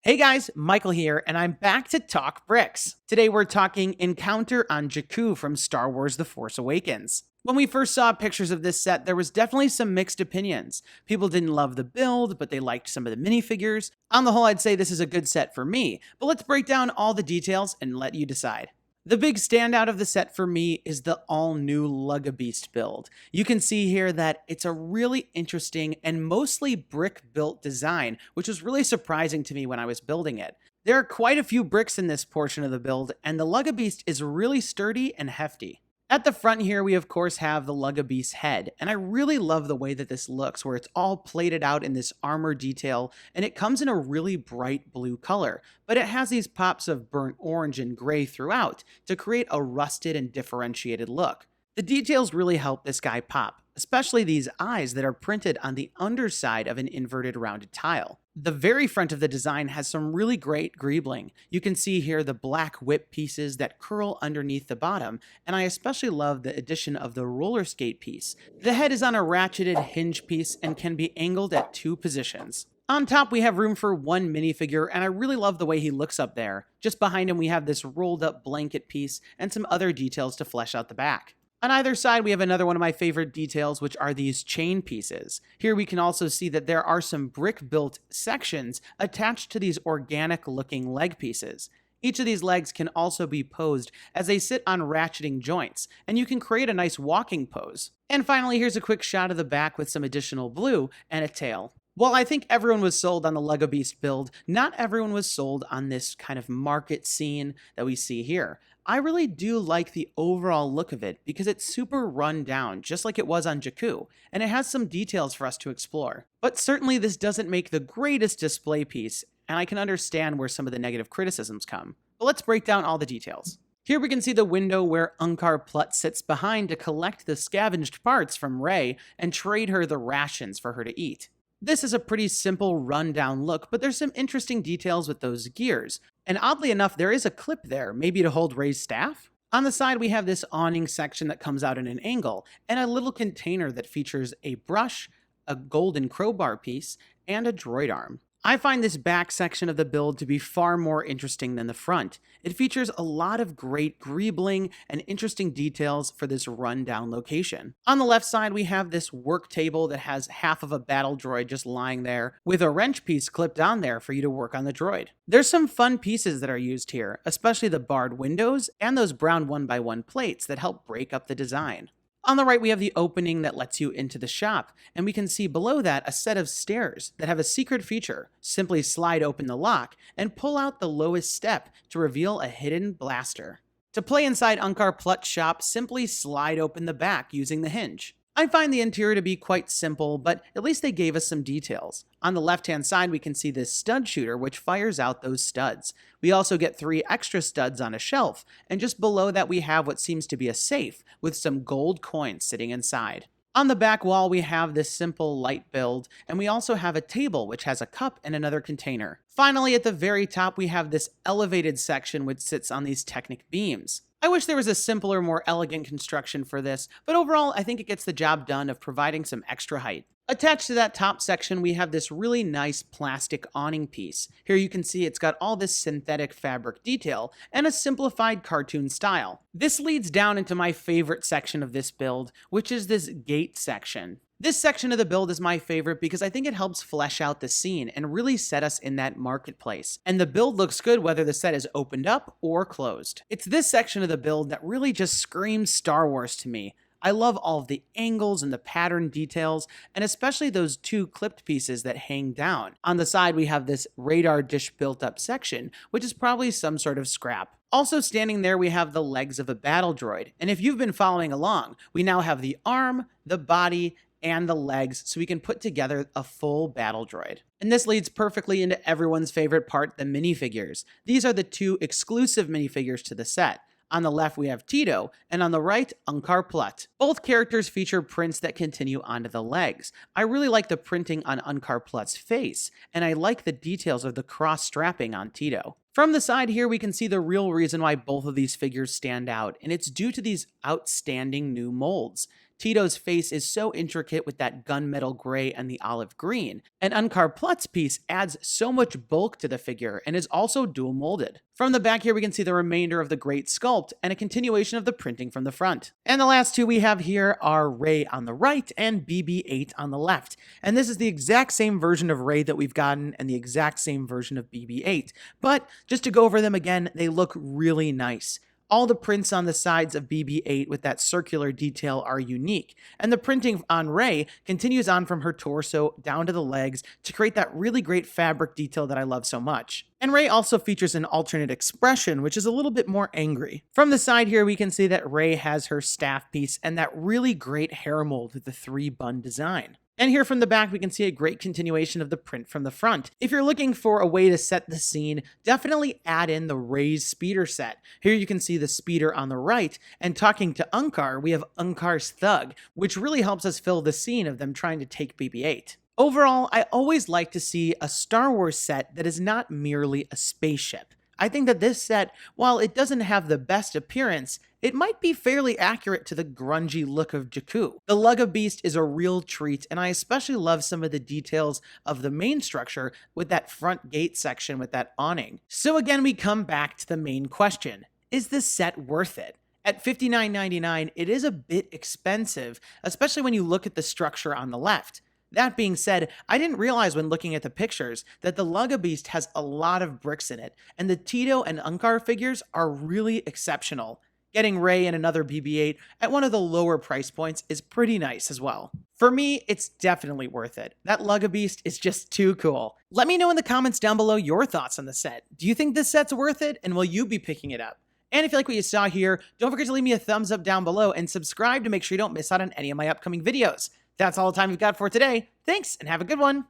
Hey guys, Michael here, and I'm back to talk bricks. Today we're talking Encounter on Jakku from Star Wars The Force Awakens. When we first saw pictures of this set, there was definitely some mixed opinions. People didn't love the build, but they liked some of the minifigures. On the whole, I'd say this is a good set for me, but let's break down all the details and let you decide. The big standout of the set for me is the all-new Lugga Beast build. You can see here that it's a really interesting and mostly brick-built design, which was really surprising to me when I was building it. There are quite a few bricks in this portion of the build, and the Lugga Beast is really sturdy and hefty. At the front here, we of course have the Lugga Beast head, and I really love the way that this looks, where it's all plated out in this armor detail, and it comes in a really bright blue color, but it has these pops of burnt orange and gray throughout to create a rusted and differentiated look. The details really help this guy pop, especially these eyes that are printed on the underside of an inverted rounded tile. The very front of the design has some really great greebling. You can see here the black whip pieces that curl underneath the bottom, and I especially love the addition of the roller skate piece. The head is on a ratcheted hinge piece and can be angled at 2 positions. On top, we have room for 1 minifigure, and I really love the way he looks up there. Just behind him, we have this rolled up blanket piece and some other details to flesh out the back. On either side, we have another one of my favorite details, which are these chain pieces. Here we can also see that there are some brick-built sections attached to these organic-looking leg pieces. Each of these legs can also be posed as they sit on ratcheting joints, and you can create a nice walking pose. And finally, here's a quick shot of the back with some additional blue and a tail. While I think everyone was sold on the Lugga Beast build, not everyone was sold on this kind of market scene that we see here. I really do like the overall look of it because it's super run down, just like it was on Jakku, and it has some details for us to explore. But certainly this doesn't make the greatest display piece, and I can understand where some of the negative criticisms come. But let's break down all the details. Here we can see the window where Unkar Plutt sits behind to collect the scavenged parts from Rey and trade her the rations for her to eat. This is a pretty simple rundown look, but there's some interesting details with those gears. And oddly enough, there is a clip there, maybe to hold Rey's staff. On the side, we have this awning section that comes out in an angle, and a little container that features a brush, a golden crowbar piece, and a droid arm. I find this back section of the build to be far more interesting than the front. It features a lot of great greebling and interesting details for this rundown location. On the left side, we have this work table that has half of a battle droid just lying there, with a wrench piece clipped on there for you to work on the droid. There's some fun pieces that are used here, especially the barred windows and those brown 1x1 plates that help break up the design. On the right, we have the opening that lets you into the shop, and we can see below that a set of stairs that have a secret feature. Simply slide open the lock and pull out the lowest step to reveal a hidden blaster. To play inside Unkar Plutt's shop, simply slide open the back using the hinge. I find the interior to be quite simple, but at least they gave us some details. On the left-hand side, we can see this stud shooter, which fires out those studs. We also get 3 extra studs on a shelf, and just below that we have what seems to be a safe with some gold coins sitting inside. On the back wall, we have this simple light build, and we also have a table which has a cup and another container. Finally, at the very top, we have this elevated section which sits on these Technic beams. I wish there was a simpler, more elegant construction for this, but overall, I think it gets the job done of providing some extra height. Attached to that top section, we have this really nice plastic awning piece. Here you can see it's got all this synthetic fabric detail and a simplified cartoon style. This leads down into my favorite section of this build, which is this gate section. This section of the build is my favorite because I think it helps flesh out the scene and really set us in that marketplace. And the build looks good whether the set is opened up or closed. It's this section of the build that really just screams Star Wars to me. I love all of the angles and the pattern details, and especially those 2 clipped pieces that hang down. On the side, we have this radar dish built up section, which is probably some sort of scrap. Also standing there, we have the legs of a battle droid. And if you've been following along, we now have the arm, the body, and the legs, so we can put together a full battle droid. And this leads perfectly into everyone's favorite part, the minifigures. These are the 2 exclusive minifigures to the set. On the left, we have Tito, and on the right, Unkar Plutt. Both characters feature prints that continue onto the legs. I really like the printing on Unkar Plutt's face, and I like the details of the cross-strapping on Tito. From the side here, we can see the real reason why both of these figures stand out, and it's due to these outstanding new molds. Tito's face is so intricate with that gunmetal gray and the olive green. An Unkar Plutz piece adds so much bulk to the figure and is also dual molded. From the back here, we can see the remainder of the great sculpt and a continuation of the printing from the front. And the last two we have here are Rey on the right and BB-8 on the left. And this is the exact same version of Rey that we've gotten and the exact same version of BB-8. But just to go over them again, they look really nice. All the prints on the sides of BB-8 with that circular detail are unique, and the printing on Rey continues on from her torso down to the legs to create that really great fabric detail that I love so much. And Rey also features an alternate expression, which is a little bit more angry. From the side here, we can see that Rey has her staff piece and that really great hair mold with the 3-bun design. And here from the back, we can see a great continuation of the print from the front. If you're looking for a way to set the scene, definitely add in the Rey's speeder set. Here you can see the speeder on the right, and talking to Unkar, we have Unkar's Thug, which really helps us fill the scene of them trying to take BB-8. Overall, I always like to see a Star Wars set that is not merely a spaceship. I think that this set, while it doesn't have the best appearance, it might be fairly accurate to the grungy look of Jakku. The Lugga Beast is a real treat, and I especially love some of the details of the main structure with that front gate section with that awning. So again, we come back to the main question. Is this set worth it? At $59.99, it is a bit expensive, especially when you look at the structure on the left. That being said, I didn't realize when looking at the pictures that the Lugga Beast has a lot of bricks in it, and the Tito and Unkar figures are really exceptional. Getting Rey and another BB-8 at one of the lower price points is pretty nice as well. For me, it's definitely worth it. That Lugga Beast is just too cool. Let me know in the comments down below your thoughts on the set. Do you think this set's worth it, and will you be picking it up? And if you like what you saw here, don't forget to leave me a thumbs up down below and subscribe to make sure you don't miss out on any of my upcoming videos. That's all the time we've got for today. Thanks, and have a good one.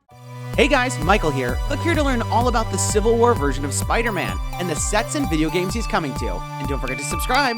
Hey guys, Michael here. Click here to learn all about the Civil War version of Spider-Man and the sets and video games he's coming to. And don't forget to subscribe.